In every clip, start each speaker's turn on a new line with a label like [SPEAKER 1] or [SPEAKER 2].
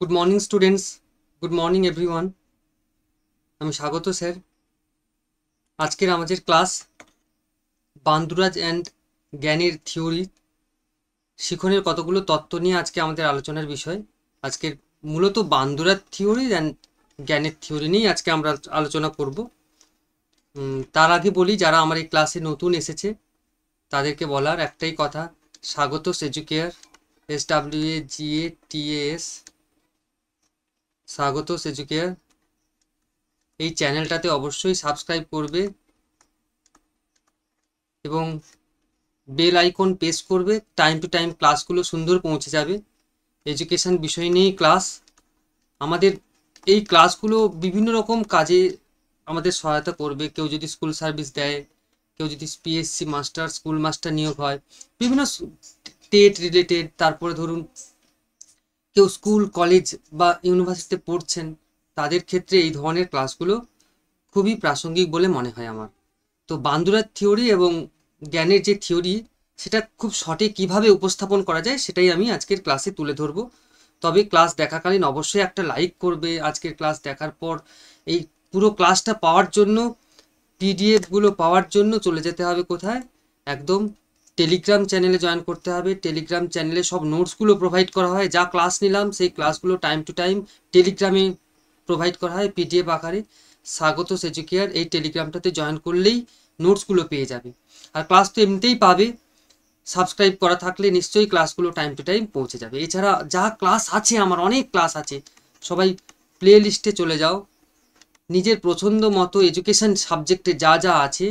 [SPEAKER 1] Good morning students, good morning everyone. আমি স্বাগত sir. আজকের আমাদের ক্লাস বান্দুরাজ অ্যান্ড জ্ঞানের থিওরি, শিখনের কতগুলো তত্ত্ব নিয়ে আজকে আমাদের আলোচনার বিষয়। আজকের মূলত বান্দুরাজ থিওরি অ্যান্ড জ্ঞানের থিওরি নিয়েই আজকে আমরা আলোচনা করব। তার আগে বলি, যারা আমার এই ক্লাসে নতুন এসেছে তাদেরকে বলার একটাই কথা, স্বাগত এডুকেয়ার, SWAGATAS, স্বাগত এডুকেয়ার। এই চ্যানেলটাতে অবশ্যই সাবস্ক্রাইব করবে এবং বেল আইকন প্রেস করবে। টাইম টু টাইম ক্লাসগুলো সুন্দর পৌঁছে যাবে। এডুকেশন বিষয় নিয়েই ক্লাস। আমাদের এই ক্লাসগুলো বিভিন্ন রকম কাজে আমাদের সহায়তা করবে। কেউ যদি স্কুল সার্ভিস দেয়, কেউ যদি PSC মাস্টার, স্কুল মাস্টার নিয়োগ হয়, বিভিন্ন টেট রিলেটেড, তারপরে ধরুন কেউ স্কুল কলেজ বা ইউনিভার্সিটিতে পড়ছেন, তাদের ক্ষেত্রে এই ধরনের ক্লাসগুলো খুবই প্রাসঙ্গিক বলে মনে হয় আমার। তো বান্দুরার থিওরি এবং জ্ঞানের যে থিওরি, সেটা খুব সঠিক কীভাবে উপস্থাপন করা যায় সেটাই আমি আজকের ক্লাসে তুলে ধরবো। তবে ক্লাস দেখাকালীন অবশ্যই একটা লাইক করবে। আজকের ক্লাস দেখার পর এই পুরো ক্লাসটা পাওয়ার জন্য, পিডিএফগুলো পাওয়ার জন্য চলে যেতে হবে কোথায়? একদম টেলিগ্রাম চ্যানেলে জয়েন করতে হবে। টেলিগ্রাম চ্যানেলে সব নোটসগুলো প্রোভাইড করা হয়। যা ক্লাস নিলাম সেই ক্লাসগুলো টাইম টু টাইম টেলিগ্রামে প্রোভাইড করা হয় পিডিএফ আকারে। স্বাগত এডুকেয়ার এই টেলিগ্রামটাতে জয়েন করলেই নোটসগুলো পেয়ে যাবে। আর ক্লাস তো এমনিতেই পাবে, সাবস্ক্রাইব করা থাকলে নিশ্চয়ই ক্লাসগুলো টাইম টু টাইম পৌঁছে যাবে। এছাড়া যা ক্লাস আছে, আমার অনেক ক্লাস আছে, সবাই প্লে লিস্টে চলে যাও। নিজের পছন্দ মতো এডুকেশন সাবজেক্টে যা যা আছে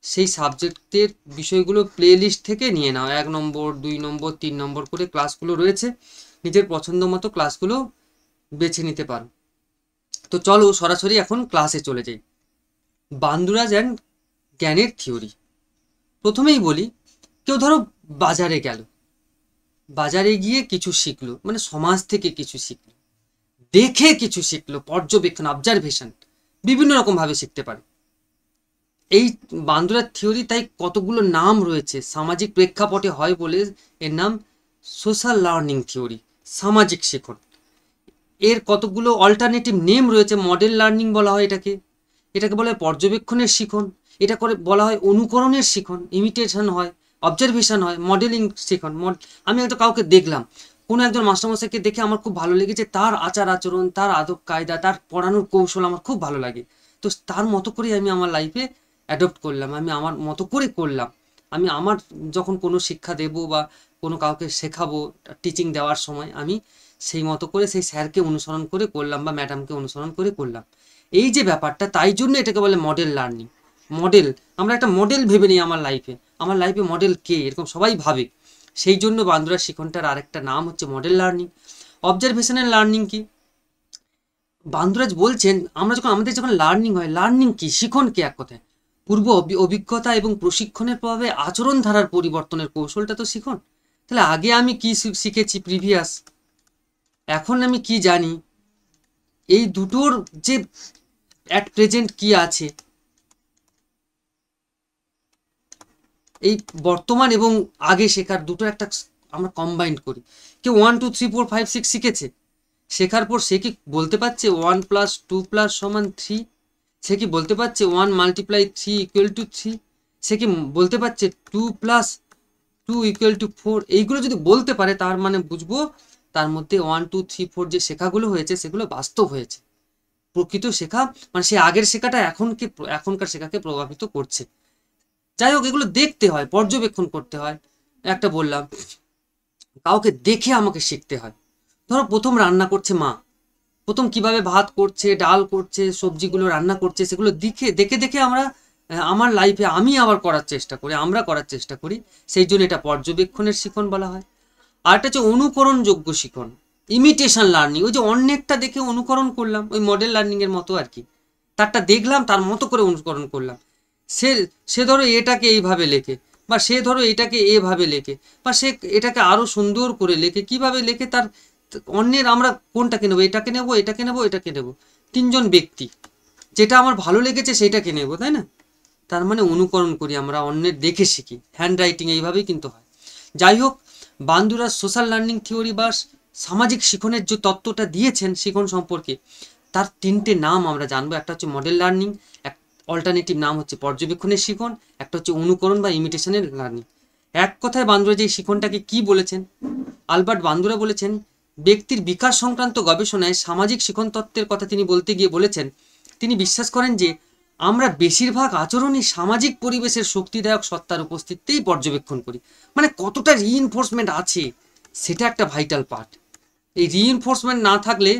[SPEAKER 1] সেই সাবজেক্টের বিষয়গুলো প্লে লিস্ট থেকে নিয়ে নাও। 1 নম্বর, 2 নম্বর, 3 নম্বর করে ক্লাসগুলো রয়েছে। নিজের পছন্দ মতো ক্লাসগুলো বেছে নিতে পারো। তো চলো সরাসরি এখন ক্লাসে চলে যাই। বান্দুরাজ অ্যান্ড জ্ঞানের থিওরি। প্রথমেই বলি, কেউ ধরো বাজারে গেল, বাজারে গিয়ে কিছু শিখলো, মানে সমাজ থেকে কিছু শিখলো, দেখে কিছু শিখলো, পর্যবেক্ষণ, অবজারভেশন, বিভিন্ন রকমভাবে শিখতে পারে। এই বান্দুরার থিওরি তাই কতগুলো নাম রয়েছে, সামাজিক প্রেক্ষাপটে হয় বলে এর নাম সোশ্যাল লার্নিং থিওরি, সামাজিক শিখন। এর কতগুলো অল্টারনেটিভ নেম রয়েছে। মডেল লার্নিং বলা হয় এটাকে, এটাকে বলা হয় পর্যবেক্ষণের শিখন, এটা করে বলা হয় অনুকরণের শিখন, ইমিটেশন হয়, অবজারভেশন হয়, মডেলিং শিখন। আমি হয়তো কাউকে দেখলাম, কোনো একজন মাস্টারমশাইকে দেখে আমার খুব ভালো লেগেছে, তার আচার আচরণ, তার আদব কায়দা, তার পড়ানোর কৌশল আমার খুব ভালো লাগে। তো তার মতো করেই আমি আমার লাইফে অ্যাডপ্ট করলাম, আমি আমার মতো করে করলাম। আমি আমার যখন কোনো শিক্ষা দেব বা কোনো কাউকে শেখাবো, টিচিং দেওয়ার সময় আমি সেই মতো করে সেই স্যারকে অনুসরণ করে করলাম বা ম্যাডামকে অনুসরণ করে করলাম। এই যে ব্যাপারটা, তাই জন্য এটাকে বলে মডেল লার্নিং। মডেল, আমরা একটা মডেল ভেবে নিই আমার লাইফে, আমার লাইফে মডেল কে, এরকম সবাই ভাবে। সেই জন্য বান্দুরা শিখনটার আরেকটা নাম হচ্ছে মডেল লার্নিং। অবজারভেশনাল লার্নিং কি? বান্দুরাজ বলছেন, আমরা যখন আমাদের যখন লার্নিং হয়, লার্নিং কি, শিখন কি, এক কথায় পূর্ব অভিজ্ঞতা এবং প্রশিক্ষণের প্রভাবে আচরণ ধারার পরিবর্তনের কৌশলটা তো শিখন। তাহলে আগে আমি কি শিখেছি প্রিভিয়াস, এখন আমি কি জানি, এই দুটোর যে অ্যাট প্রেজেন্ট কি আছে, এই বর্তমান এবং আগে শেখার দুটো একটা আমরা কম্বাইন্ড করি। কেউ 1 2 3 4 5 6 শিখেছে, শেখার পর সে কি বলতে পারছে 1 + 2 = 3? সে কি বলতে পারছে 1 × 3 = 3? সে কি বলতে পারছে 2 + 2 = 4? এইগুলো যদি বলতে পারে, তার মানে বুঝবো তার মধ্যে 1 2 3 4 যে শেখাগুলো হয়েছে সেগুলো বাস্তব হয়েছে, প্রকৃত শেখা, মানে সে আগের শেখাটা এখনকার শেখাকে প্রভাবিত করছে। যাই হোক, এগুলো দেখতে হয়, পর্যবেক্ষণ করতে হয়। একটা বললাম, কাউকে দেখে আমাকে শিখতে হয়। ধরো প্রথম রান্না করছে মা, প্রথম কিভাবে ভাত করছে, ডাল করছে, সবজিগুলো রান্না করছে, সেগুলো দেখে দেখে দেখে আমরা আমার লাইফে আমি আবার করার চেষ্টা করি, আমরা করার চেষ্টা করি। সেই জন্য এটা পর্যবেক্ষণের শিখন বলা হয়। আর একটা হচ্ছে অনুকরণযোগ্য শিখন, ইমিটেশন লার্নিং। ওই যে অন্যেরটা দেখে অনুকরণ করলাম, ওই মডেল লার্নিং এর মতো আর কি। তারটা দেখলাম, তার মতো করে অনুকরণ করলাম। সে সে ধরো এটাকে এইভাবে লেখে, বা সে ধরো এটাকে এভাবে লেখে, বা সে এটাকে আরো সুন্দর করে লেখে। কিভাবে লেখে, তার অন্যের আমরা কোনটাকে নেবো, এটাকে নেবো, এটাকে নেবো, এটাকে নেবো, তিনজন ব্যক্তি, যেটা আমার ভালো লেগেছে সেটাকে নেবো, তাই না? তার মানে অনুকরণ করি আমরা, অন্যের দেখে শিখি। হ্যান্ড রাইটিং এইভাবেই কিন্তু হয়। যাই হোক, বান্দুরার সোশ্যাল লার্নিং থিওরি বা সামাজিক শিখনের যে তত্ত্বটা দিয়েছেন শিখন সম্পর্কে, তার তিনটে নাম আমরা জানবো। একটা হচ্ছে মডেল লার্নিং, এক অল্টারনেটিভ নাম হচ্ছে পর্যবেক্ষণের শিখন, একটা হচ্ছে অনুকরণ বা ইমিটেশনের লার্নিং। এক কথায় বান্দুরা যে শিখনটাকে কি বলেছেন, আলবার্ট বান্দুরা বলেছেন, ব্যক্তির বিকাশ সংক্রান্ত গবেষণায় সামাজিক শিখন তত্ত্বের কথা তিনি বলতে গিয়ে বলেছেন, তিনি বিশ্বাস করেন যে আমরা বেশিরভাগ আচরণই সামাজিক পরিবেশের শক্তিদায়ক সত্তার উপস্থিতিতেই পর্যবেক্ষণ করি। মানে কতটা রিইনফোর্সমেন্ট আছে সেটা একটা ভাইটাল পার্ট। এই রিইনফোর্সমেন্ট না থাকলে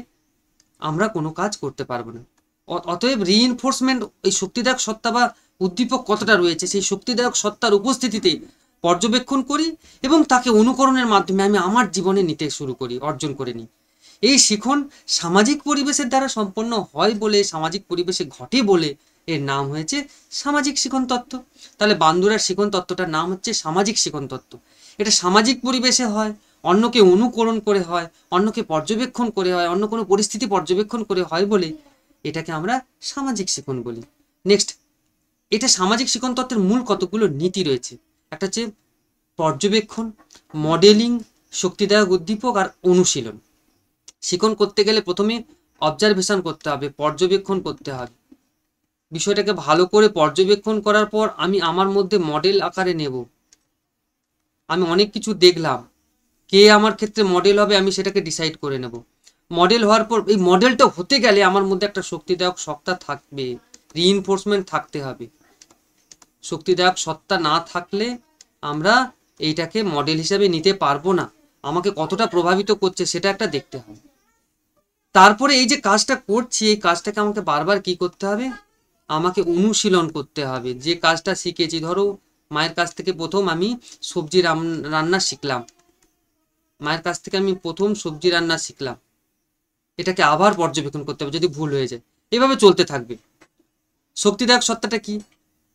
[SPEAKER 1] আমরা কোনো কাজ করতে পারবো না। অতএব রিইনফোর্সমেন্ট, এই শক্তিদায়ক সত্তা বা উদ্দীপক কতটা রয়েছে সেই শক্তিদায়ক সত্তার উপস্থিতিতে পর্যবেক্ষণ করি এবং তাকে অনুকরণের মাধ্যমে আমি আমার জীবনে নিতে শুরু করি, অর্জন করে নিই। এই শিখন সামাজিক পরিবেশের দ্বারা সম্পন্ন হয় বলে, সামাজিক পরিবেশে ঘটে বলে এর নাম হয়েছে সামাজিক শিখন তত্ত্ব। তাহলে বান্দুরার শিখন তত্ত্বটার নাম হচ্ছে সামাজিক শিখন তত্ত্ব। এটা সামাজিক পরিবেশে হয়, অন্যকে অনুকরণ করে হয়, অন্যকে পর্যবেক্ষণ করে হয়, অন্য কোনো পরিস্থিতি পর্যবেক্ষণ করে হয় বলে এটাকে আমরা সামাজিক শিখন বলি। নেক্সট, এটা সামাজিক শিখন তত্ত্বের মূল কতগুলো নীতি রয়েছে। একটা হচ্ছে পর্যবেক্ষণ, মডেলিং, শক্তিদায়ক উদ্দীপক আর অনুশীলন। শিখন করতে গেলে প্রথমে অবজারভেশন করতে হবে, পর্যবেক্ষণ করতে হবে। বিষয়টাকে ভালো করে পর্যবেক্ষণ করার পর আমি আমার মধ্যে মডেল আকারে নেব। আমি অনেক কিছু দেখলাম, কে আমার ক্ষেত্রে মডেল হবে আমি সেটাকে ডিসাইড করে নেব। মডেল হওয়ার পর এই মডেলটা হতে গেলে আমার মধ্যে একটা শক্তিদায়ক সত্তা থাকবে, রিইনফোর্সমেন্ট থাকতে হবে। শক্তিদায়ক সত্তা না থাকলে আমরা এইটাকে মডেল হিসাবে নিতে পারবো না। আমাকে কতটা প্রভাবিত করছে সেটা একটা দেখতে হবে। তারপরে এই যে কাজটা করছি, এই কাজটাকে আমাকে বারবার কি করতে হবে, আমাকে অনুশীলন করতে হবে। যে কাজটা শিখেছি, ধরো মায়ের কাছ থেকে প্রথম আমি সবজি রান্না শিখলাম, মায়ের কাছ থেকে আমি প্রথম সবজি রান্না শিখলাম, এটাকে আবার পর্যবেক্ষণ করতে হবে যদি ভুল হয়ে যায়। এভাবে চলতে থাকবে। শক্তিদায়ক সত্তাটা কি,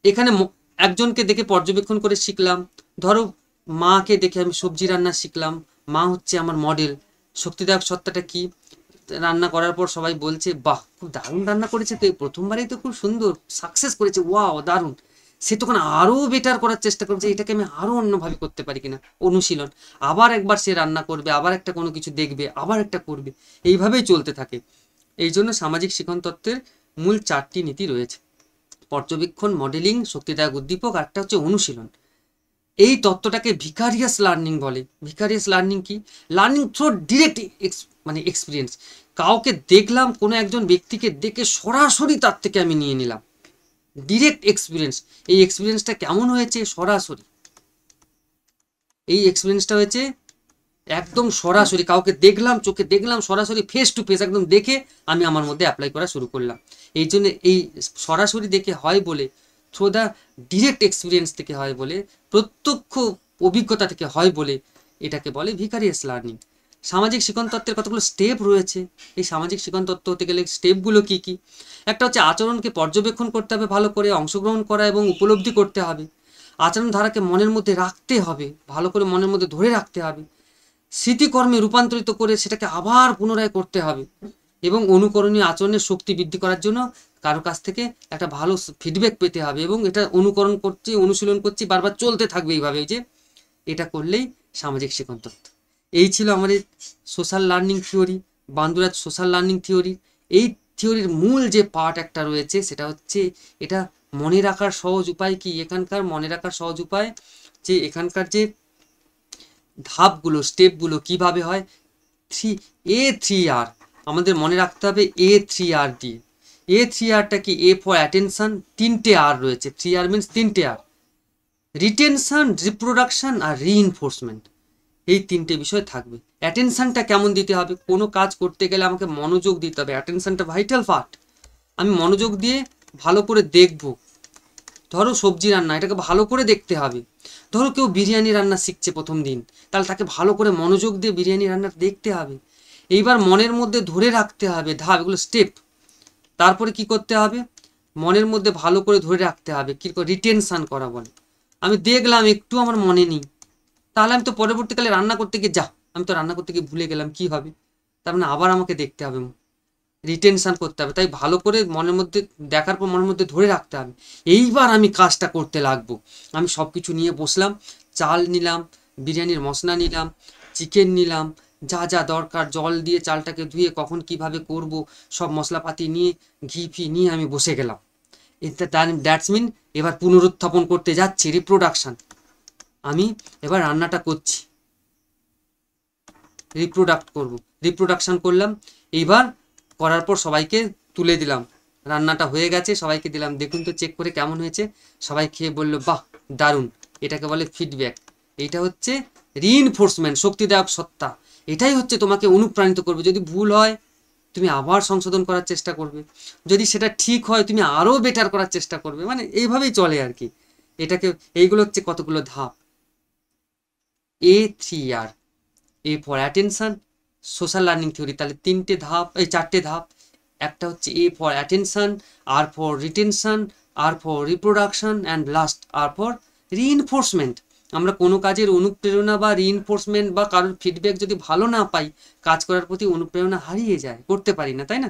[SPEAKER 1] এখানে একজনকে দেখে পর্যবেক্ষণ করে শিখলাম। ধরো মাকে দেখে আমি সবজি রান্না শিখলাম, মা হচ্ছে আমার মডেল। শক্তিদায়ক সত্তাটা কি, রান্না করার পর সবাই বলছে বাহ খুব দারুণ রান্না করেছে, তো এই প্রথমবারেই তো খুব সুন্দর সাকসেস করেছে, ওয়াও দারুণ। সে তখন আরও বেটার করার চেষ্টা করবে যে এটাকে আমি আরও অন্যভাবে করতে পারি কিনা। অনুশীলন, আবার একবার সে রান্না করবে, আবার একটা কোনো কিছু দেখবে, আবার একটা করবে, এইভাবেই চলতে থাকে। এই জন্য সামাজিক শিখন তত্ত্বের মূল 4টি নীতি রয়েছে: পর্যবেক্ষণ, মডেলিং, শক্তিদায়ক উদ্দীপক, আর একটা হচ্ছে অনুশীলন। এই তত্ত্বটাকে ভিকারিয়াস লার্নিং বলে। ভিকারিয়াস লার্নিং কি, লার্নিং থ্রু ডিরেক্ট মানে এক্সপিরিয়েন্স। কাউকে দেখলাম, কোনো একজন ব্যক্তিকে দেখে সরাসরি তার থেকে আমি নিয়ে নিলাম, ডিরেক্ট এক্সপিরিয়েন্স। এই এক্সপিরিয়েন্সটা কেমন হয়েছে, সরাসরি। এই এক্সপিরিয়েন্সটা হয়েছে একদম সরাসরি, কাউকে দেখলাম, চোখে দেখলাম, সরাসরি ফেস টু ফেস একদম দেখে আমি আমার মধ্যে অ্যাপ্লাই করা শুরু করলাম। এই জন্য এই সরাসরি দেখে হয় বলে, থ্রু দ্য ডিরেক্ট এক্সপিরিয়েন্স থেকে হয় বলে, প্রত্যক্ষ অভিজ্ঞতা থেকে হয় বলে এটাকে বলে ভিকারিয়াস লার্নিং। সামাজিক শিখন তত্ত্বের কতগুলো স্টেপ রয়েছে। এই সামাজিক শিখন তত্ত্ব হতে গেলে স্টেপগুলো কি কি, একটা হচ্ছে আচরণকে পর্যবেক্ষণ করতে হবে, ভালো করে অংশগ্রহণ করা এবং উপলব্ধি করতে হবে। আচরণ ধারাকে মনের মধ্যে রাখতে হবে, ভালো করে মনের মধ্যে ধরে রাখতে হবে। স্মৃতিকর্মে রূপান্তরিত করে সেটাকে আবার পুনরায় করতে হবে এবং অনুকরণীয় আচরণের শক্তি বৃদ্ধি করার জন্য কারো কাছ থেকে একটা ভালো ফিডব্যাক পেতে হবে এবং এটা অনুকরণ করছি, অনুশীলন করছি, বারবার চলতে থাকবে এইভাবে। যে এটা করলেই সামাজিক শিখন তত্ত্ব। এই ছিল আমাদের social learning theory, Bandura's social learning theory. এই থিওরির মূল যে পার্ট একটা রয়েছে সেটা হচ্ছে এটা মনে রাখার সহজ উপায় কি, এখানকার মনে রাখার সহজ উপায় যে এখানকার যে ধাপগুলো, স্টেপগুলো কিভাবে হয়। 3R আমাদের মনে রাখতে হবে, A3R দিয়ে। A3Rটা কি, এ ফর অ্যাটেনশন, 3টে আর রয়েছে, 3R মিনস 3টে আর, রিটেনশন, রিপ্রোডাকশন আর রিইনফোর্সমেন্ট। এই 3টে বিষয় থাকবে। অ্যাটেনশনটা কেমন দিতে হবে, কোনো কাজ করতে গেলে আমাকে মনোযোগ দিতে হবে, অ্যাটেনশনটা ভাইটাল পার্ট। আমি মনোযোগ দিয়ে ভালো করে দেখব। ধরো সবজি রান্না, এটাকে ভালো করে দেখতে হবে। ধরো কেউ বিরিয়ানি রান্না শিখছে প্রথম দিন, তাহলে তাকে ভালো করে মনোযোগ দিয়ে বিরিয়ানি রান্না দেখতে হবে। এইবার মনের মধ্যে ধরে রাখতে হবে ধাপ, এগুলো স্টেপ। তারপরে কি করতে হবে, মনের মধ্যে ভালো করে ধরে রাখতে হবে, কি রিটেনশন করা বলে। আমি দেখলাম একটু আমার মনে নেই, তাহলে আমি তো পরবর্তীকালে রান্না করতে গিয়ে আমি তো রান্না করতে গিয়ে ভুলে গেলাম, কি হবে, তার মানে আবার আমাকে দেখতে হবে, রিটেনশন করতে হবে। তাই ভালো করে মনের মধ্যে দেখার পর মনের মধ্যে ধরে রাখতে হবে। এইবার আমি কাজটা করতে লাগবো। আমি সব কিছু নিয়ে বসলাম, চাল নিলাম, বিরিয়ানির মশলা নিলাম, চিকেন নিলাম, যা যা দরকার জল দিয়ে চালটাকে ধুয়ে কখন কিভাবে করব সব মশলাপাতি নিয়ে ঘি ফি নিয়ে আমি বসে গেলাম। দ্যাটস মিন এবার পুনরুত্থাপন করতে যাচ্ছি, রিপ্রোডাকশান। আমি এবার রান্নাটা করছি, রিপ্রোডাকশান করলাম। এইবার করার পর সবাইকে তুলে দিলাম, রান্নাটা হয়ে গেছে, সবাইকে দিলাম, দেখুন তো চেক করে কেমন হয়েছে। সবাই খেয়ে বলল বাহ দারুণ। এটাকে বলে ফিডব্যাক। এইটা হচ্ছে রিইনফোর্সমেন্ট, শক্তিদায়ক সত্তা। এটাই হচ্ছে তোমাকে অনুপ্রাণিত করবে। যদি ভুল হয় তুমি আবার সংশোধন করার চেষ্টা করবে, যদি সেটা ঠিক হয় তুমি আরও বেটার করার চেষ্টা করবে। মানে এইভাবেই চলে আর কি। এটাকে এইগুলো হচ্ছে কতগুলো ধাপ। A3R, A for attention, social learning theory. তাহলে চারটে ধাপ। একটা হচ্ছে A for attention, R for retention, R for reproduction, and last R for reinforcement. আমরা কোনো কাজের অনুপ্রেরণা বা রিইনফোর্সমেন্ট বা কারোর ফিডব্যাক যদি ভালো না পাই, কাজ করার প্রতি অনুপ্রেরণা হারিয়ে যায়, করতে পারি না, তাই না?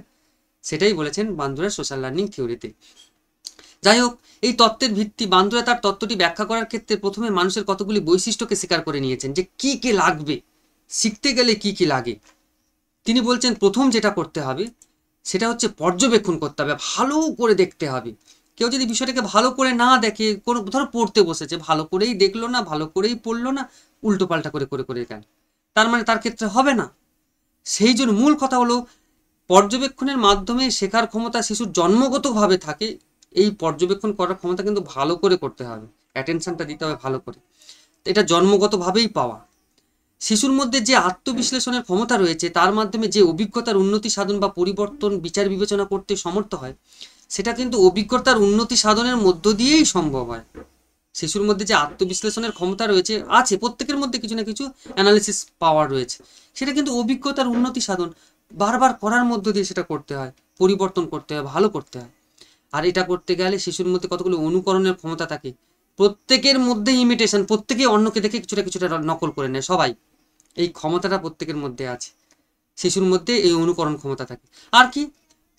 [SPEAKER 1] সেটাই বলেছেন বান্দুরা সোশ্যাল লার্নিং থিওরিতে। যাই হোক, এই তত্ত্বের ভিত্তি বান্দুরা তার তত্ত্বটি ব্যাখ্যা করার ক্ষেত্রে প্রথমে মানুষের কতগুলি বৈশিষ্ট্যকে স্বীকার করে নিয়েছেন, যে কি কি লাগবে, শিখতে গেলে কি কি লাগে। তিনি বলছেন প্রথম যেটা করতে হবে সেটা হচ্ছে পর্যবেক্ষণ করতে হবে, ভালো করে দেখতে হবে। কেউ যদি বিষয়টাকে ভালো করে না দেখে, কোনো ধরো পড়তে বসেছে, ভালো করেই দেখলো না, ভালো করেই পড়লো না, উল্টো পাল্টা করে করে করে গেল, তার মানে তার ক্ষেত্রে হবে না। সেই জন্য মূল কথা হলো পর্যবেক্ষণের মাধ্যমে শেখার ক্ষমতা শিশুর জন্মগতভাবে থাকে। এই পর্যবেক্ষণ করার ক্ষমতা কিন্তু ভালো করে করতে হবে, অ্যাটেনশনটা দিতে হবে ভালো করে, এটা জন্মগতভাবেই পাওয়া। শিশুর মধ্যে যে আত্মবিশ্লেষণের ক্ষমতা রয়েছে, তার মাধ্যমে যে অভিজ্ঞতার উন্নতি সাধন বা পরিবর্তন বিচার বিবেচনা করতে সমর্থ হয়, সেটা কিন্তু অভিজ্ঞতার উন্নতি সাধনের মধ্য দিয়েই সম্ভব হয়। শিশুর মধ্যে যে আত্মবিশ্লেষণের ক্ষমতা রয়েছে, আছে প্রত্যেকের মধ্যে কিছু না কিছু অ্যানালিসিস পাওয়ার রয়েছে, সেটা কিন্তু অভিজ্ঞতার উন্নতি সাধন বারবার করার মধ্য দিয়ে সেটা করতে হয়, পরিবর্তন করতে হয়, ভালো করতে হয়। আর এটা করতে গেলে শিশুর মধ্যে কতগুলো অনুকরণের ক্ষমতা থাকে, প্রত্যেকের মধ্যে ইমিটেশন, প্রত্যেকে অন্যকে দেখে কিছুটা কিছুটা নকল করে নেয় সবাই, এই ক্ষমতাটা প্রত্যেকের মধ্যে আছে। শিশুর মধ্যে এই অনুকরণ ক্ষমতা থাকে। আর কি,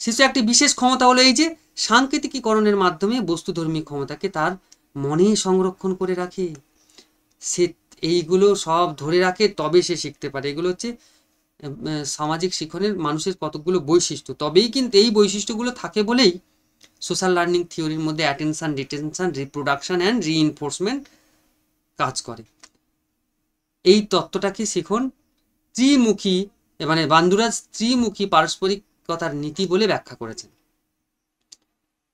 [SPEAKER 1] শিশু একটি বিশেষ ক্ষমতা হলো এই যে সাংকেতিকীকরণের মাধ্যমে বস্তুধর্মী ক্ষমতাকে তার মনে সংরক্ষণ করে রাখে। সে এইগুলো সব ধরে রাখে, তবে সে শিখতে পারে। এগুলো হচ্ছে সামাজিক শিক্ষণের মানুষের কতগুলো বৈশিষ্ট্য। তবেই কিন্তু এই বৈশিষ্ট্যগুলো থাকে বলেই সোশ্যাল লার্নিং থিওরির মধ্যে attention, retention, reproduction and reinforcement কাজ করে। এই তত্ত্বটাকে শিখন ত্রিমুখী, মানে বান্দুরাজ ত্রিমুখী পারস্পরিকতার নীতি বলে ব্যাখ্যা করেছেন।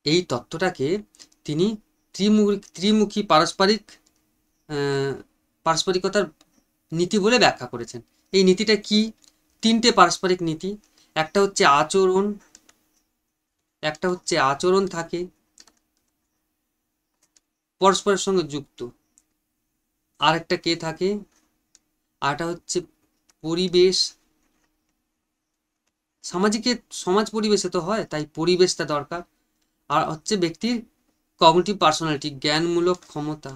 [SPEAKER 1] এই তত্ত্বটাকে তিনি ত্রিমুখী পারস্পরিকতার নীতি বলে ব্যাখ্যা করেছেন। এই নীতিটা কি? তিনটে পারস্পরিক নীতি। একটা হচ্ছে আচরণ থাকে পরস্পরের সঙ্গে যুক্ত, আর একটা কে থাকে, আরটা হচ্ছে পরিবেশ। সমাজ পরিবেশে তো হয়, তাই পরিবেশটা দরকার। আর হচ্ছে ব্যক্তির কগনিটিভ পার্সোনালিটি, জ্ঞানমূলক ক্ষমতা।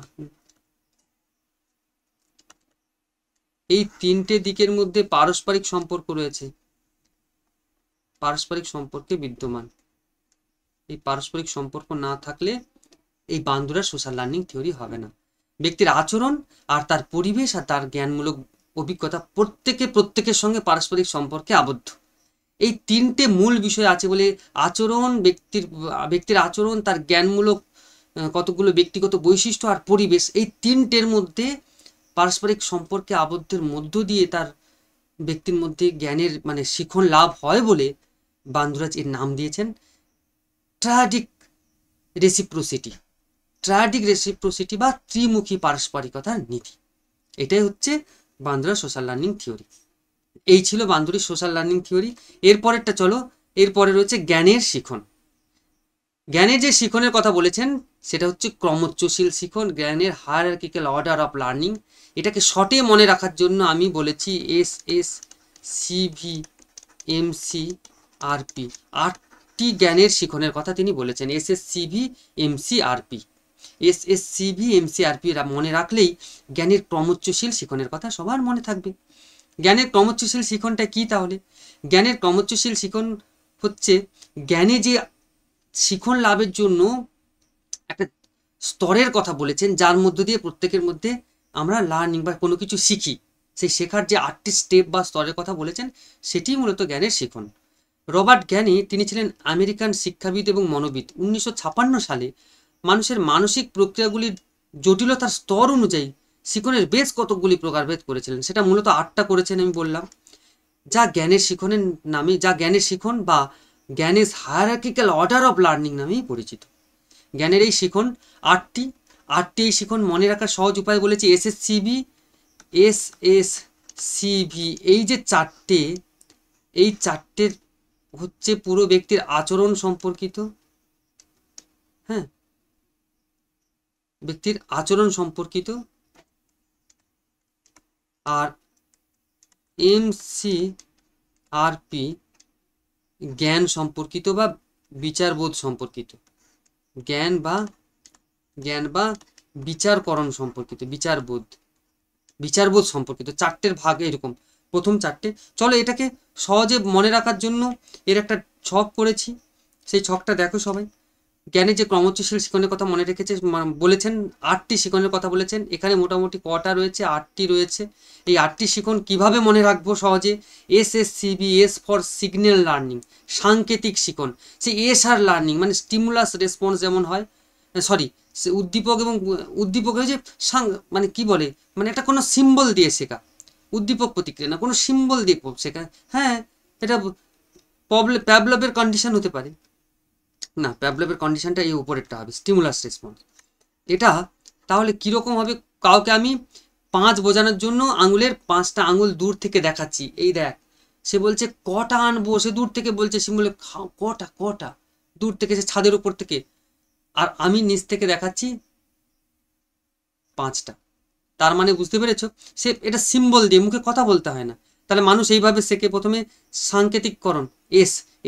[SPEAKER 1] এই তিনটে দিকের মধ্যে পারস্পরিক সম্পর্ক রয়েছে, পারস্পরিক সম্পর্কে বিদ্যমান। এই পারস্পরিক সম্পর্ক না থাকলে এই বান্দুরার সোশ্যাল লার্নিং থিওরি হবে না। ব্যক্তির আচরণ আর তার পরিবেশ আর তার জ্ঞানমূলক অভিজ্ঞতা প্রত্যেকের সঙ্গে পারস্পরিক সম্পর্কে আবদ্ধ। এই তিনটে মূল বিষয় আছে বলে আচরণ, ব্যক্তির আচরণ, তার জ্ঞানমূলক কতগুলো ব্যক্তিগত বৈশিষ্ট্য আর পরিবেশ, এই তিনটের মধ্যে পারস্পরিক সম্পর্কে আবদ্ধের মধ্য দিয়ে তার ব্যক্তির মধ্যে জ্ঞানের মানে শিখন লাভ হয় বলে বান্দুরাজ এর নাম দিয়েছেন ট্রায়াডিক রেসিপ্রোসিটি বা ত্রিমুখী পারস্পরিকতার নীতি। এটাই হচ্ছে বান্দুরা সোশ্যাল লার্নিং থিওরি। এই ছিল বান্দুরির সোশ্যাল লার্নিং থিওরি। এরপরেরটা চলো, এরপরে রয়েছে জ্ঞানের শিখন। জ্ঞানের যে শিখনের কথা বলেছেন সেটা হচ্ছে ক্রমোচ্চশীল শিখন, জ্ঞানের হায়ারার্কিক্যাল অর্ডার অফ লার্নিং। এটাকে শর্টে মনে রাখার জন্য আমি বলেছি SSCVMCRP। 8টি জ্ঞানের শিখনের কথা তিনি বলেছেন, SSCVMCRP। এরা মনে রাখলেই জ্ঞানের ক্রমোচ্চশীল শিখনের কথা সবার মনে থাকবে। জ্ঞানের ক্রমোচ্চশীল শিখনটা কি তাহলে? জ্ঞানের ক্রমোচ্চশীল শিখন হচ্ছে জ্ঞানে যে শিখন লাভের জন্য একটা স্তরের কথা বলেছেন, যার মধ্য দিয়ে প্রত্যেকের মধ্যে আমরা লার্নিং বা কোনো কিছু শিখি। সেই শেখার যে 8টি স্টেপ বা স্তরের কথা বলেছেন সেটিই মূলত জ্ঞানের শিখন। রবার্ট জ্ঞানী তিনি ছিলেন আমেরিকান শিক্ষাবিদ এবং মনোবিদ। 1956 সালে মানুষের মানসিক প্রক্রিয়াগুলির জটিলতার স্তর অনুযায়ী শিখনের বেশ কতকগুলি প্রকারভেদ করেছিলেন। সেটা মূলত 8টা করেছেন আমি বললাম, যা জ্ঞানের শিখনের নামে, যা জ্ঞানের শিখন বা জ্ঞানের হায়ারার্কিক্যাল অর্ডার অফ লার্নিং নামেই পরিচিত। জ্ঞানের এই শিখন 8টি এই শিখন মনে রাখার সহজ উপায় বলেছি এসএসসিবি। এই যে চারটে, এই চারটের হচ্ছে পুরো ব্যক্তির আচরণ সম্পর্কিত, হ্যাঁ, ব্যক্তির আচরণ সম্পর্কিত। আর এমসিআরপি জ্ঞান সম্পর্কিত বা বিচারবোধ সম্পর্কিত, জ্ঞান বা বিচারকরণ সম্পর্কিত, বিচারবোধ সম্পর্কিত। চারটের ভাগ এরকম, প্রথম চারটে। চলো এটাকে সহজে মনে রাখার জন্য এর একটা ছক করেছি, সেই ছকটা দেখো সবাই। জ্ঞানের যে ক্রমোচ্চশীল শিখনের কথা মনে রেখেছে, বলেছেন 8টি শিখনের কথা বলেছেন। এখানে মোটামুটি কটা রয়েছে? 8টি রয়েছে। এই 8টি শিখন কিভাবে মনে রাখবো সহজে? SSCB, S for signal learning, সাংকেতিক শিখন। সেই এসআর লার্নিং মানে স্টিমুলাস রেসপন্স যেমন হয়, সরি, সে উদ্দীপক হয়েছে মানে কি বলে, মানে একটা কোনো সিম্বল দিয়ে শেখা, উদ্দীপক প্রতিক্রিয়া না, কোনো সিম্বল দিয়ে শেখা। হ্যাঁ, এটা প্যাভলভের কন্ডিশন হতে পারে না, প্যাভলভের কন্ডিশনটা এই উপরেরটা হবে, স্টিমুলাস রেসপন্স। এটা তাহলে কীরকম হবে? কাউকে আমি 5 বোঝানোর জন্য আঙুলের 5টা আঙুল দূর থেকে দেখাচ্ছি, এই দেখ, সে বলছে কটা আনবো, সে দূর থেকে বলছে, সিম্বলে কটা দূর থেকে, সে ছাদের উপর থেকে, আর আমি নিচ থেকে দেখাচ্ছি 5টা। তার মানে বুঝতে পেরেছো, সে এটা সিম্বল দিয়ে, মুখে কথা বলতে হয় না। তাহলে মানুষ এইভাবে শেখে। প্রথমে সাংকেতিককরণ,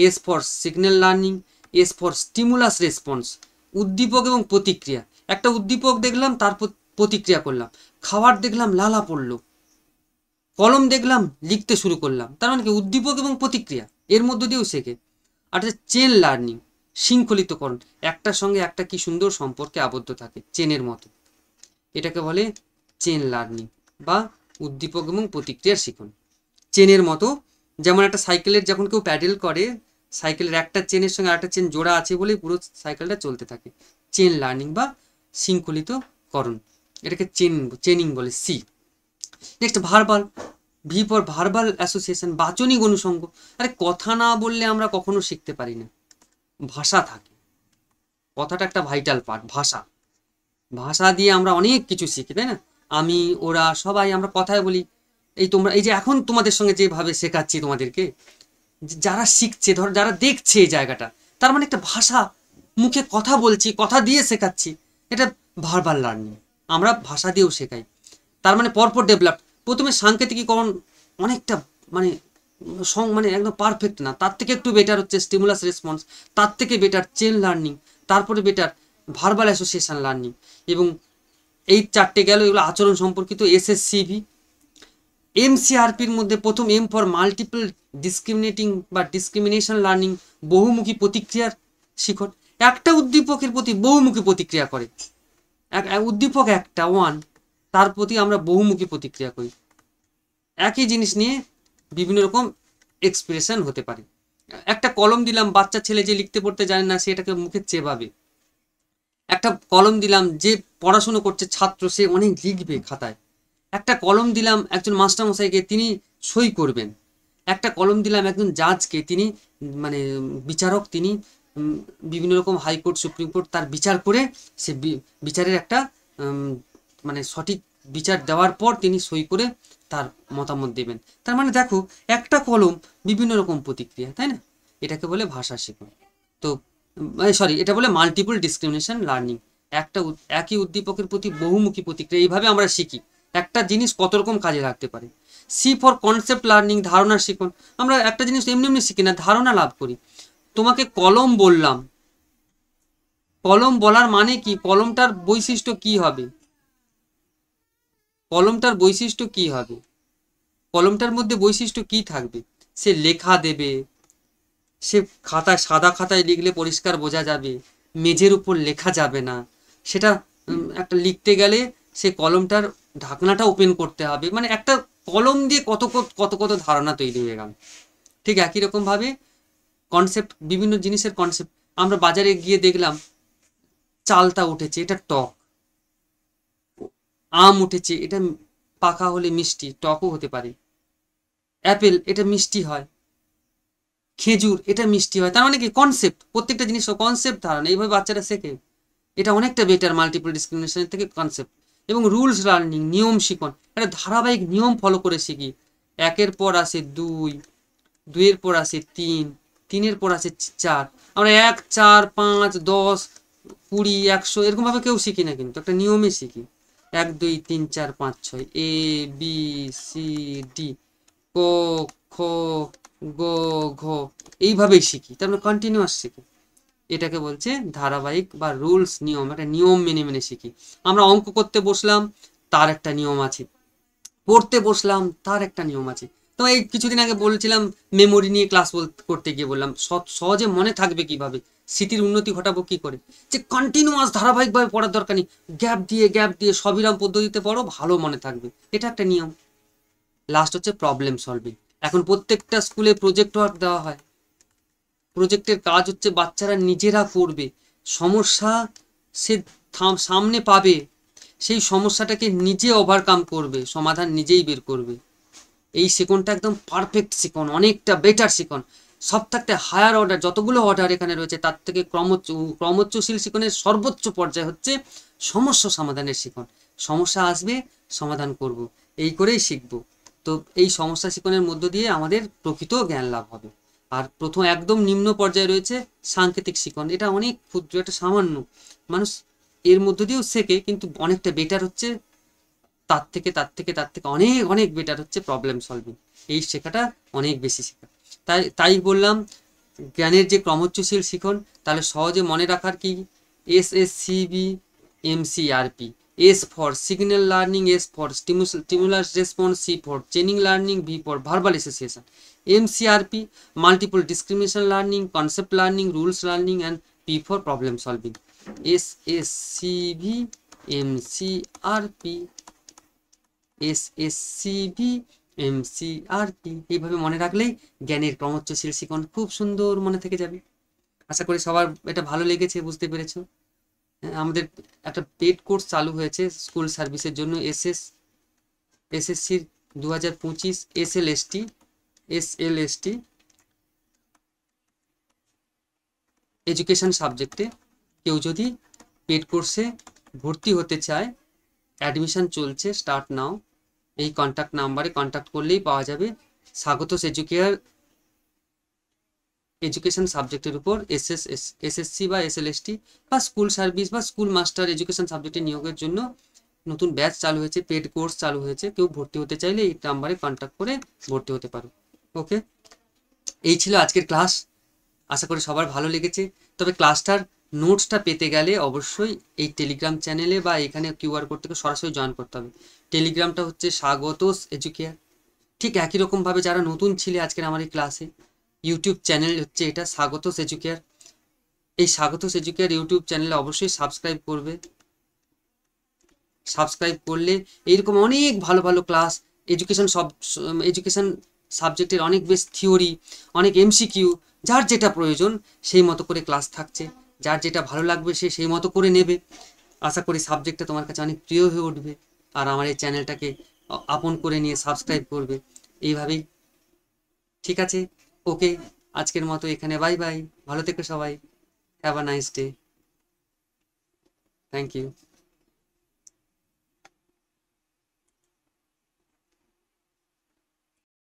[SPEAKER 1] S for signal learning, S for stimulus response, উদ্দীপক এবং প্রতিক্রিয়া। একটা উদ্দীপক দেখলাম, তার প্রতিক্রিয়া করলাম। খাবার দেখলাম, লালা পড়লো। কলম দেখলাম, লিখতে শুরু করলাম। তার মানে কি, উদ্দীপক এবং প্রতিক্রিয়া এর মধ্য দিয়েও শেখে। আর চেন লার্নিং, শৃঙ্খলিতকরণ, একটার সঙ্গে একটা কি সুন্দর সম্পর্কে আবদ্ধ থাকে, চেনের মতো। এটাকে বলে চেন লার্নিং বা উদ্দীপক এবং প্রতিক্রিয়ার শিখন। চেনের মতো, যেমন একটা সাইকেলের যখন কেউ প্যাডেল করে, সাইকেলের একটা চেনের সঙ্গে আরেকটা চেন জোড়া আছে বলেই পুরো সাইকেলটা চলতে থাকে। চেন লার্নিং বা শৃঙ্খলিতকরণ, এটাকে চেনিং বলে। C. Next verbal, V for verbal association, বাচনিক অনুষঙ্গ। আরে কথা না বললে আমরা কখনো শিখতে পারি না, ভাষা থাকে। কথাটা একটা ভাইটাল পার্ট, ভাষা দিয়ে আমরা অনেক কিছু শিখি, তাই না? আমি, ওরা, সবাই আমরা কথায় বলি। এই তোমরা, এই যে এখন তোমাদের সঙ্গে যেভাবে শেখাচ্ছি তোমাদেরকে, যারা শিখছে, ধর যারা দেখছে এই জায়গাটা, তার মানে একটা ভাষা, মুখে কথা বলছি, কথা দিয়ে শেখাচ্ছি, এটা ভার্বাল লার্নিং। আমরা ভাষা দিয়েও শেখাই। তার মানে পরপর ডেভেলপ। প্রথমে সাংকেতিকীকরণ অনেকটা মানে মানে একদম পারফেক্ট না, তার থেকে একটু বেটার হচ্ছে স্টিমুলাস রেসপন্স, তার থেকে বেটার চেন লার্নিং, তারপরে বেটার ভার্বাল অ্যাসোসিয়েশন লার্নিং। এবং এই চারটে গেল, এগুলো আচরণ সম্পর্কিত। এসএসসিভি, এমসিআরপির মধ্যে প্রথম এম ফর মাল্টিপল ডিসক্রিমিনেটিং বা ডিসক্রিমিনেশন লার্নিং, বহুমুখী প্রতিক্রিয়ার শিখন। একটা উদ্দীপকের প্রতি বহুমুখী প্রতিক্রিয়া করে, উদ্দীপক একটা ওয়ান, তার প্রতি আমরা বহুমুখী প্রতিক্রিয়া করি। একই জিনিস নিয়ে বিভিন্ন রকম এক্সপ্রেশন হতে পারে। একটা কলম দিলাম, বাচ্চা ছেলে যে লিখতে পড়তে জানে না, সে এটাকে মুখে চেবাবে। একটা কলম দিলাম, যে পড়াশুনো করছে ছাত্র, সে অনেক লিখবে খাতায়। একটা কলম দিলাম একজন মাস্টারমশাইকে, তিনি সই করবেন। একটা কলম দিলাম একজন জাজকে, তিনি মানে বিচারক, তিনি বিভিন্ন রকম হাইকোর্ট, সুপ্রিম কোর্ট, তার বিচার করে সে বিচারের একটা মানে সঠিক বিচার দেওয়ার পর তিনি সই করে তার মতামত দেবেন। তার মানে দেখো, একটা কলম, বিভিন্ন রকম প্রতিক্রিয়া, তাই না? এটাকে বলে ভাষা শিখন। তো সরি, এটা বলে মাল্টিপল ডিসক্রিমিনেশন লার্নিং। একই উদ্দীপকের প্রতি বহুমুখী প্রতিক্রিয়া, এইভাবে আমরা শিখি একটা জিনিস কত রকম কাজে লাগতে পারে। সি ফর কনসেপ্ট লার্নিং, ধারণার শিখন। আমরা একটা জিনিস এমনি এমনি শিখি না, ধারণা লাভ করি। তোমাকে কলম বললাম, কলম বলার মানে কি, কলমটার বৈশিষ্ট্য কি হবে, কলমটার বৈশিষ্ট্য কি হবে, কলমটার মধ্যে বৈশিষ্ট্য কি থাকবে? সে লেখা দেবে, সে খাতায়, সাদা খাতায় লিখলে পরিষ্কার বোঝা যাবে, মেঝের উপর লেখা যাবে না। সেটা একটা লিখতে গেলে সে কলমটার ঢাকনাটা ওপেন করতে হবে, মানে একটা কলম দিয়ে কত কত কত কত ধারণা তৈরি হয়ে গেল। ঠিক একই রকমভাবে কনসেপ্ট, বিভিন্ন জিনিসের কনসেপ্ট, আমরা বাজারে গিয়ে দেখলাম চালটা উঠেছে, এটা টক, আম উঠেছে, এটা পাকা হলে মিষ্টি, টকও হতে পারে, অ্যাপেল এটা মিষ্টি হয়, খেজুর এটা মিষ্টি হয়। তার মানে কি কনসেপ্ট, প্রত্যেকটা জিনিস কনসেপ্ট ধারণা, এইভাবে বাচ্চারা শেখে। এটা অনেকটা বেটার মাল্টিপল ডিসক্রিমিনেশনের থেকে কনসেপ্ট। এবং রুলস লার্নিং, নিয়ম শিখন, একটা ধারাবাহিক নিয়ম ফলো করে শিখি। একের পর আসে দুই, দুইয়ের পর আসে তিন, তিনের পর আসে চার। আমরা 1, 4, 5, 10, 20, 100 এরকমভাবে কেউ শিখি না, কিন্তু একটা নিয়মে শিখি। 1, 2, 3, 4, 5, 6, এ বি সি ডি, ক খ গ ঘ, এইভাবেই শিখি, তারপরে কন্টিনিউয়াস শিখি। এটাকে বলছে ধারাবাহিক বা রুলস, নিয়ম, একটা নিয়ম মেনে মেনে শিখি। আমরা অঙ্ক করতে বসলাম, তার একটা নিয়ম আছে, পড়তে বসলাম, তার একটা নিয়ম আছে। তো এই কিছুদিন আগে বলছিলাম মেমোরি নিয়ে ক্লাস করতে গিয়ে বললাম সহজে মনে থাকবে কিভাবে, স্মৃতির উন্নতি ঘটাবো কি করে, যে কন্টিনিউয়াস ধারাবাহিকভাবে পড়ার দরকার নেই, গ্যাপ দিয়ে সবিরাম পদ্ধতিতে পড়ো, ভালো মনে থাকবে, এটা একটা নিয়ম। লাস্ট হচ্ছে প্রবলেম সলভিং। এখন প্রত্যেকটা স্কুলে প্রজেক্ট ওয়ার্ক দেওয়া হয়, প্রজেক্টের কাজ হচ্ছে বাচ্চারা নিজেরা করবে, সমস্যা সে সামনে পাবে, সেই সমস্যাটাকে নিজে ওভারকাম করবে, সমাধান নিজেই বের করবে। এই সেকন্ডটা একদম পারফেক্ট সেকন্ড, অনেকটা বেটার সেকন্ড। সব থাকতে হায়ার অর্ডার, যতগুলো অর্ডার এখানে রয়েছে তার থেকে ক্রমোচ্চশীল শিকনের সর্বোচ্চ পর্যায় হচ্ছে সমস্যা সমাধানের শিকন। সমস্যা আসবে, সমাধান করব, এই করেই শিখব। তো এই সমস্যা শিকনের মধ্য দিয়ে আমাদের প্রকৃত জ্ঞান লাভ হবে। আর প্রথম একদম নিম্ন পর্যায়ে রয়েছে সাংকেতিক শিকন, এটা অনেক ক্ষুদ্র, এটা সামান্য, মানুষ এর মধ্য দিয়েও শেখে, কিন্তু অনেকটা বেটার হচ্ছে তার থেকে অনেক অনেক বেটার হচ্ছে প্রবলেম সলভিং। এই শেখাটা অনেক বেশি শেখা। তাই বললাম জ্ঞানের যে ক্রমোচ্চশীল শিখন, তাহলে সহজে মনে রাখার কি, SSCB MCRP, S for signal learning, S for stimulus response, C for chaining learning, V for verbal association, MCRP multiple discrimination learning, concept learning, rules learning, and P for problem solving. SSCB MCRP, SSCB MCRP, এইভাবে মনে রাখলেই জ্ঞানের ক্রমোচ্চশীল শিখন খুব সুন্দর মনে থেকে যাবে। আশা করি সবার এটা ভালো লেগেছে, বুঝতে পেরেছো। আমাদের একটা পেড কোর্স চালু হয়েছে স্কুল সার্ভিসের জন্য, SSCর 2025 SLST এডুকেশন সাবজেক্টে কেউ যদি পেড কোর্সে ভর্তি হতে চায়, অ্যাডমিশন চলছে, স্টার্ট নাও। এই কন্ট্যাক্ট নাম্বারে কন্ট্যাক্ট করলেই পাওয়া যাবে। স্বাগতোস এডুকেয়ার এডুকেশন সাবজেক্টের উপর SSC বা SLST বা স্কুল সার্ভিস বা স্কুল মাস্টার এডুকেশন সাবজেক্টে নিয়োগের জন্য নতুন ব্যাচ চালু হয়েছে, পেড কোর্স চালু হয়েছে। কেউ ভর্তি হতে চাইলে এই নাম্বারে কন্ট্যাক্ট করে ভর্তি হতে পারো। ওকে, এই ছিল আজকের ক্লাস। আশা করি সবার ভালো লেগেছে। তবে ক্লাসটার নোটসটা পেতে গেলে অবশ্যই এই টেলিগ্রাম চ্যানেলে বা এখানে QR কোড থেকে সরাসরি জয়েন করতে হবে। টেলিগ্রামটা হচ্ছে স্বাগতোস এডুকেয়ার। ঠিক একই রকমভাবে যারা নতুন ছিলে আজকের আমার এই ক্লাসে, ইউটিউব চ্যানেল হচ্ছে এটা স্বাগতোস এডুকেয়ার। এই স্বাগতোস এডুকেয়ার ইউটিউব চ্যানেলে অবশ্যই সাবস্ক্রাইব করবে। সাবস্ক্রাইব করলে এইরকম অনেক ভালো ভালো ক্লাস, এডুকেশন সাবজেক্টের অনেক বেশ থিওরি, অনেক MCQ, যার যেটা প্রয়োজন সেই মতো করে ক্লাস থাকছে। যার যেটা ভালো লাগবে সে সেই মতো করে নেবে। আশা করি সাবজেক্টটা তোমার কাছে অনেক প্রিয় হয়ে উঠবে, আর আমার এই চ্যানেলটাকে আপন করে নিয়ে সাবস্ক্রাইব করবে এইভাবেই। ঠিক আছে, ওকে, আজকের মতো এখানে বাই বাই। ভালো থেকো সবাই, have a nice day, thank you.